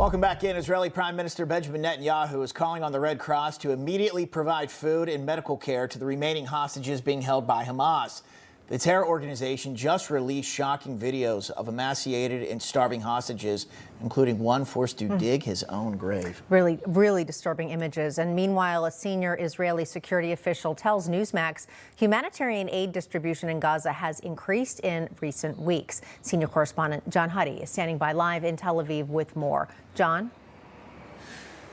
Welcome back in. Israeli Prime Minister Benjamin Netanyahu is calling on the Red Cross to immediately provide food and medical care to the remaining hostages being held by Hamas. The terror organization just released shocking videos of emaciated and starving hostages, including one forced to dig his own grave. Really disturbing images. And meanwhile, a senior Israeli security official tells Newsmax humanitarian aid distribution in Gaza has increased in recent weeks. Senior correspondent John Huddy is standing by live in Tel Aviv with more. John?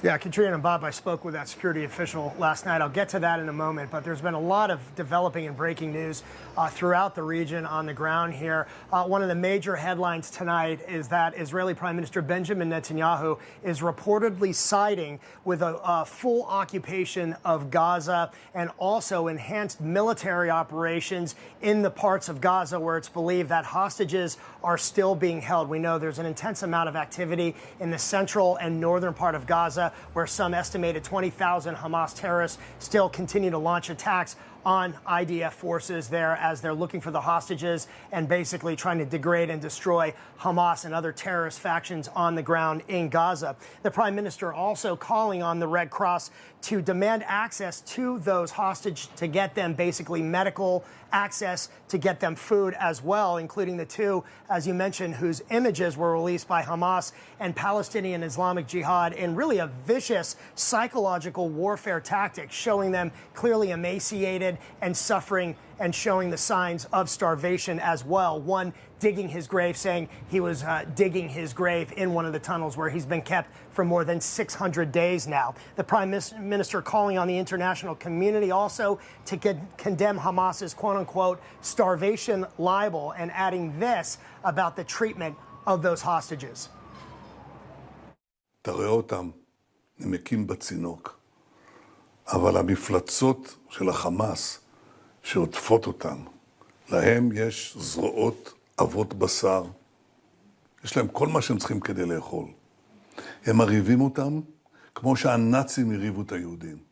Yeah, Katrina and Bob, I spoke with that security official last night. I'll get to that in a moment, but there's been a lot of developing and breaking news throughout the region on the ground here. One of the major headlines tonight is that Israeli Prime Minister Benjamin Netanyahu is reportedly siding with a full occupation of Gaza and also enhanced military operations in the parts of Gaza where it's believed that hostages are still being held. We know there's an intense amount of activity in the central and northern part of Gaza, where some estimated 20,000 Hamas terrorists still continue to launch attacks on IDF forces there as they're looking for the hostages and basically trying to degrade and destroy Hamas and other terrorist factions on the ground in Gaza. The Prime Minister also calling on the Red Cross to demand access to those hostages to get them basically medical access, to get them food as well, including the two, as you mentioned, whose images were released by Hamas and Palestinian Islamic Jihad in really a vicious psychological warfare tactic, showing them clearly emaciated and suffering and showing the signs of starvation as well. One digging his grave, saying he was digging his grave in one of the tunnels where he's been kept for more than 600 days now. The Prime Minister calling on the international community also to condemn Hamas's quote-unquote starvation libel and adding this about the treatment of those hostages. אתה רואה אותם נמקים בצינוק, אבל המפלצות של החמאס שעוטפות אותם, להם יש זרועות אבות בשר, יש להם כל מה שהם צריכים כדי לאכול. הם מריבים אותם כמו שהנאצים הריבו את היהודים.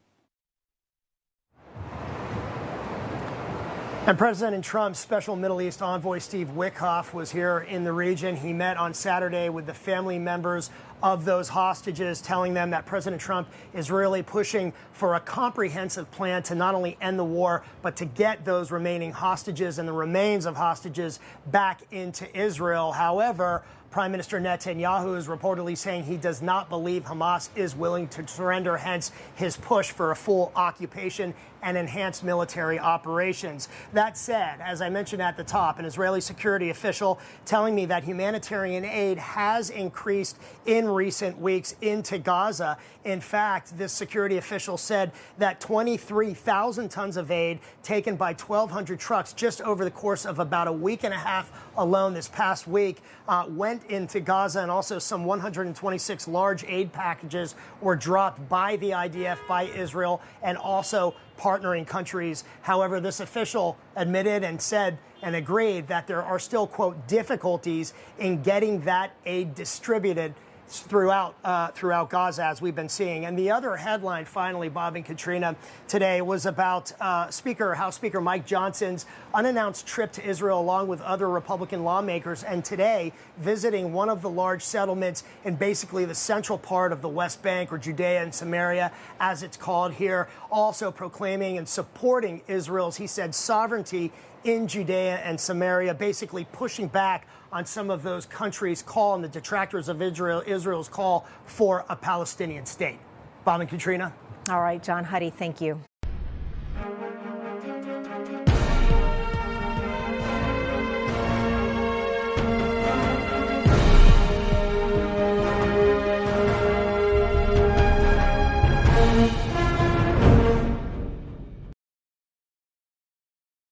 And President Trump's special Middle East envoy, Steve Witkoff, was here in the region. He met on Saturday with the family members of those hostages, telling them that President Trump is really pushing for a comprehensive plan to not only end the war, but to get those remaining hostages and the remains of hostages back into Israel. However, Prime Minister Netanyahu is reportedly saying he does not believe Hamas is willing to surrender, hence his push for a full occupation and enhanced military operations. That said, as I mentioned at the top, an Israeli security official telling me that humanitarian aid has increased in recent weeks into Gaza. In fact, this security official said that 23,000 tons of aid taken by 1,200 trucks just over the course of about a week and a half alone this past week went into Gaza, and also some 126 large aid packages were dropped by the IDF, by Israel, and also partnering countries. However, this official admitted and said and agreed that there are still, quote, difficulties in getting that aid distributed throughout Gaza, as we've been seeing. And the other headline, finally, Bob and Katrina, today was about House Speaker Mike Johnson's unannounced trip to Israel along with other Republican lawmakers, and today visiting one of the large settlements in basically the central part of the West Bank, or Judea and Samaria, as it's called here, also proclaiming and supporting Israel's, he said, sovereignty in Judea and Samaria, basically pushing back on some of those countries' call and the detractors of Israel's call for a Palestinian state. Bob and Katrina. All right, John Huddy, thank you.